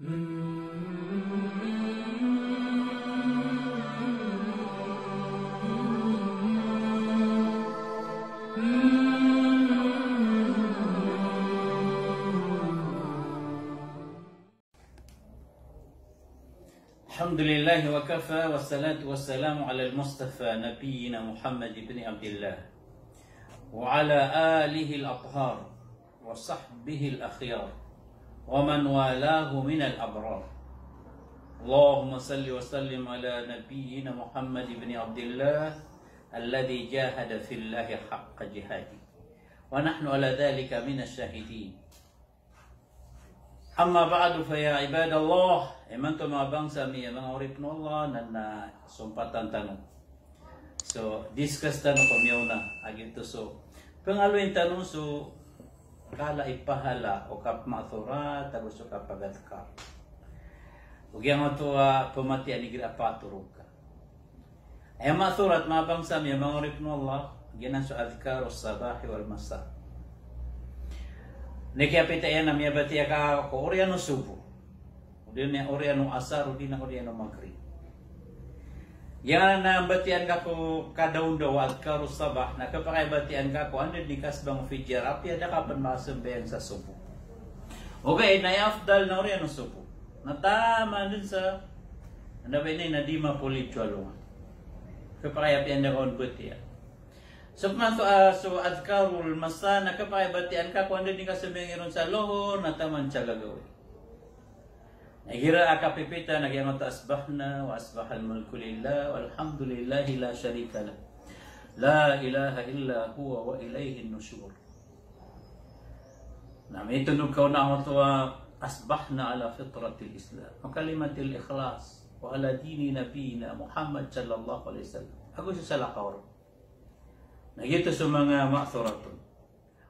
Alhamdulillah wa kafa wassalatu wassalamu ala al-mustafa nabiyyina Muhammad ibn Abdullah wa ala alihi al-athhar wa sahbihi al-akhyar wa man walahu min al-abrar. Allahumma salli wa sallim ala nabiyyina Muhammad ibn Abdullah alladhi jahada fillahi haqqa jihadi wa nahnu ala dhalika min asy-syahidin. Amma ba'du fa ya ibadallah, eman to mga bangsa mi mga urip no Allah na sumpatan tanong. So discuss tanong ko miyaw na agin to so pangaloy tanong so kala ipahala o kap mathura tago so kapagat ka. Ug yang to pamati ani gira paturog ka. Ay mathurat mga bangsa mi mga urip no Allah ginan so adhkar as-sabah wal masa. Nekiapita yan na miyabati ka ko oriano subo. Udin na oriano asar, udin na oriano maghrib. Yan na batian ka ko kadaw daw at karusabah na kapag batian ka ko ano di kasbang fidjar apya da kapan masambayan sa subo. Okay, na afdal na oriano subo. Natama din sa ano ba ni nadima politwalo. Kapag apya da kon batian. So adhkarul masa nakapayabatian ka kung ano din ka sabihin sa lohor na taman siya gagawin. Nagira akapipita nagyamang asbahna wa asbahal mulku lillah walhamdulillahi la sharika lah. La ilaha illa huwa wa ilayhi nusyur. Nami tunog ka na ako asbahna ala fitratil islam wa kalimatil ikhlas wa ala dini nabiyina Muhammad sallallahu alaihi wasallam. Ako sa salakawar. Nagito sa mga ma'thuratun.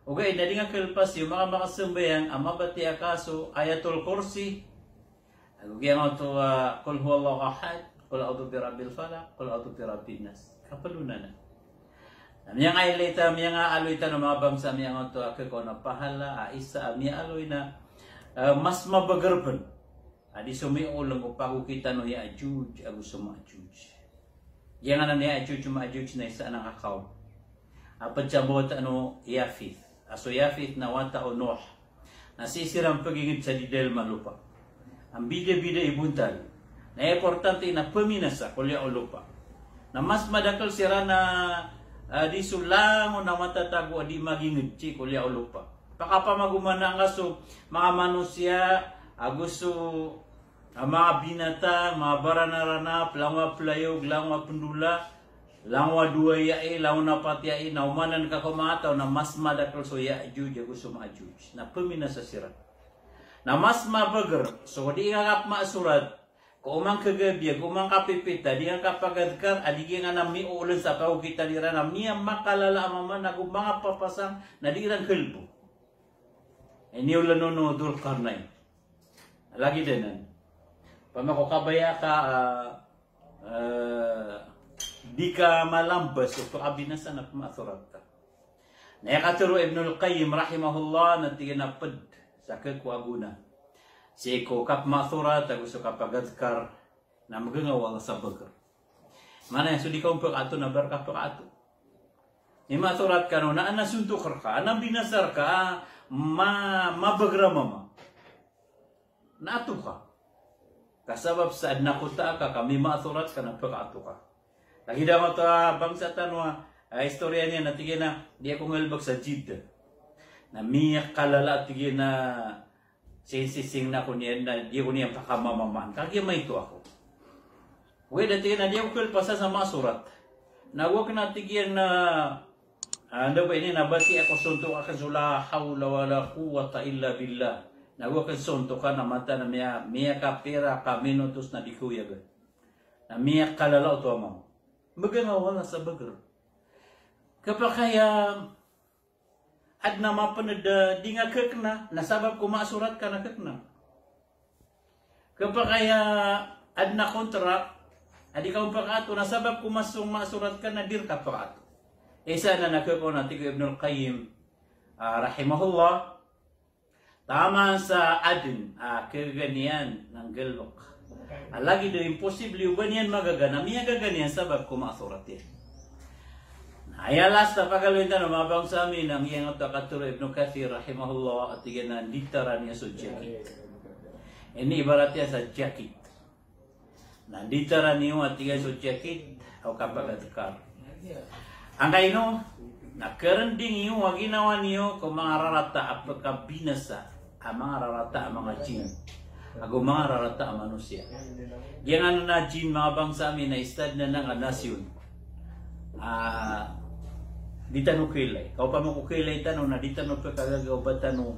Okay, na di nga kalpas yung mga makasambayang ang mabati akaso ayatul kursi. Agugyan mo ito, kul huwallahu ahad, kul a'udhu bi rabbil falaq, kul a'udhu bi rabbin nas. Kapalunan na. Miyang ailita, miyang aloy ta ng mga bangsa, miyang ito, ako na pahala, isa, miyang aloy na mas mabagarpan. Adi sumiulang upang kita no Ya'juj, agu suma'juj. Yang ano ni Ya'juj, Ma'juj na isa ng akaw. Apat siya bot Yafith. Aso Yafith na wata o Noah. Nasisirang pagingit sa didel malupa. Ang bida-bida ibuntal. Na importante na paminasa kulya o lupa. Na mas madakal sira na di sulang o na matatago di magingit si kulya o lupa. Pakapamagumana nga so mga manusia, agusto mga binatang, mga baranaranap, langwa playog, langwa pendula, langwa dua yae, langwa napat yae, na umanan ka kumataw na mas madakal so Ya'juj, ako suma'juj, na pamina sa sirat. Na mas mabagar, so di nga kap masurat, kung umang kagabi, kung umang kapipita, di nga kapagadkar, adigin nga na miulan sa kaugita nira na miya makalala amaman na kung mga papasang na di rang kelpo. E niulan no Dulkarnain. Lagi din. Pamakukabaya ka, di ka malambas o abinasan na pumasurat ka. Nayakaturo Ibnul Qayyim rahimahullah na tiginapad sa kakwaguna. Si ko kap masurat, gusto kapagadkar na magangawal sa bagar. Mana yung sudi ka umpag ato na barka pa ato. Ni masurat ka no, na nasuntukar ka, na binasar ka, mabagrama ma. Naato ka. Kasabab sa nakuta ka, kami masurat ka na pag-ato ka. Lagi daw ito bangsa tanwa, istorya niya na tigin na di ako ngalbag sa Jeddah. Na miyak kalala tigin na sinsising na ko niya na di ko niya pakamamaman. Kaya may ito ako. Uy, tigin na di ako kalpasa sa mga surat. Na huwag na tigin na ano ba ini, nabati ako suntok akan sula hawla wala quwata illa billah. Na huwag ka suntok ka na mata na miyak ka pera ka minutos na di kuya ga. Na miyak kalala ito mo. Magangawa na sa bagar. Kapag kaya at na mapanad di nga kakna, nasabab ko masurat ka na kakna. Kapag kaya ad na kontrak, adi ka umpakato, nasabab ko masurat ka na dir ka pakato. Isa na nakako natin ko Ibnul Qayyim rahimahullah. tama sa adin, kaganian ng galbok. Lagi do imposible uban yan magagana, miya gaganian sabab kumasurat yan. Ayalas na pagaloy na mabang sa amin ang iyang Katuro Ibn Kathir rahimahullah at iyan na literan niya sa jacket. Ini ibaratnya sa jacket. Nah, literan niyo at iyan sa jacket o kapagatakar. Ang kaino, nakarending niyo, wag ginawa niyo kung mga rarata apakah binasa, ang mga rarata ang mga jin. Ako mga rarata ang manusia. Yang ano na jin mga bangsa amin na istad na ng nasyon. Di tanong kilay. Kau pa mo kilay tanong na di tanong pa kagagaw ba tanong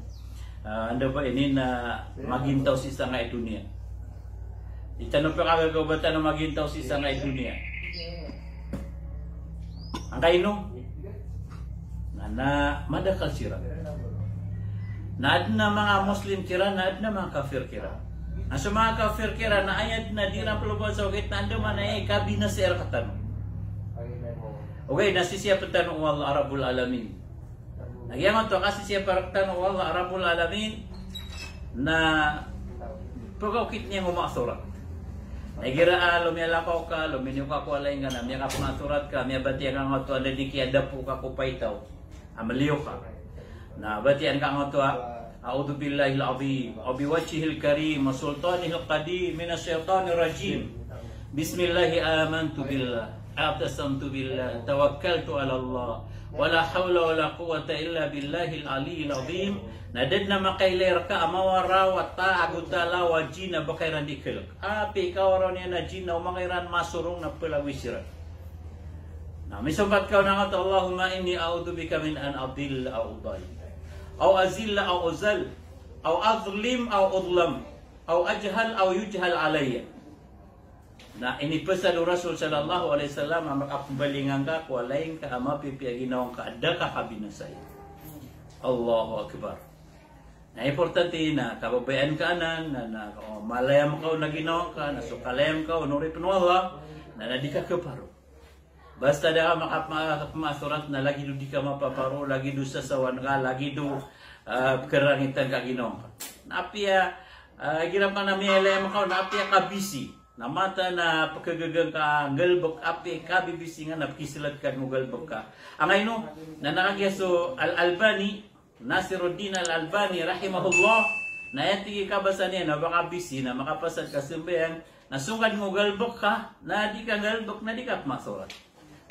anda ba ini na magintaw si isang ay dunia. Di tanong pa kagagaw ba tanong magintaw si isang ay dunia. Ang kaino na madakal sira. Naad na mga Muslim kira, naad na mga kafir kira. Sa mga kafir kira na ayat na di na pelubad sa wakit na anda man ay kabina sa katanong. Okay, nasi siya pertanong Allah Arabul Alamin. Nagyaman to kasi siya pertanong Allah Arabul Alamin na pagkakit niya ngumasurat. Nagira lumiyalakaw ka, luminyo ka ko alay nga na, miya ka pangasurat ka, miya batiyan ka nga to, alay di kaya dapo ka ko paitaw, amaliyo ka. Na batiyan ka nga to, A'udhu billahil azim, wa biwajhihil karim, wa sultanihil qadim, minasyaitanir rajim. Bismillahi amantu billah. A'tasamtu billah, tawakkaltu ala Allah, wala hawla wala quwwata illa billahil aliyil azim. Nadad na makailer ka amawara wa ta'agutala wa jina bakairan dikilak. Api kawaran niya na jina umangairan masurong na palawisira. Na misumpat ka na nga Allahumma inni a'udhu bika min an adil au udal, au azilla au uzal, au azlim au udlam, au ajhal au yujhal alayya. Na ini pesan Rasul sallallahu alaihi wasallam makapumbalingan ka ko lain ka ama pipi ginawang ka ada ka kabinasay. Allahu akbar. Na importante na kababayan ka na malayam ka na ginawa ka na sukalayam ka nuri Allah na di ka kaparo. Basta da makapamasurat na lagi do di ka mapaparo, lagi do sasawan ka, lagi do kerangitan ka ginawa ka. Napia ginam ka na milayam ka napia ka busy. Na mata na pagkagagang ka galbok api ka bibisingan na kisilat ka mo galbok ka. Ang ayno na nakagyaso Al-Albani, Nasiruddin Al-Albani rahimahullah, na yati ka basa niya na baka bisi na makapasad ka sumbayan na sungkad mo galbok ka na di ka galbok na di ka masurat.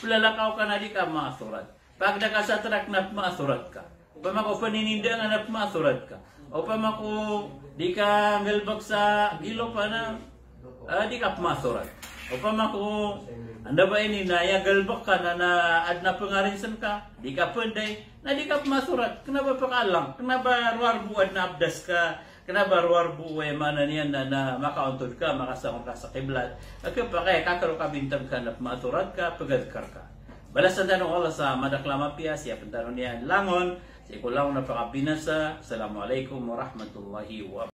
Pulalakaw ka na di ka masurat. Pagda ka sa trak na masurat ka. Pamako paninindangan na masurat ka. O pamako di ka galbok sa gilo pa na di ka masurat. O pamako anda ba ini na ya galbok ka na adna pengarinsan ka, di ka penday na di ka masurat. Kenapa pakalang? Kenapa ruar buat na abdas ka? Kenapa ruar buwe mana niyan na makauntod ka, makasangong ka sa kiblat? Pakai kakaro ka bintang ka na masurat ka, pagadkar ka. Balasan tanong Allah sa madaklama piya, siya pentanong niyan langon, sa ikulang na pakapinasa. Assalamualaikum warahmatullahi wabarakatuh.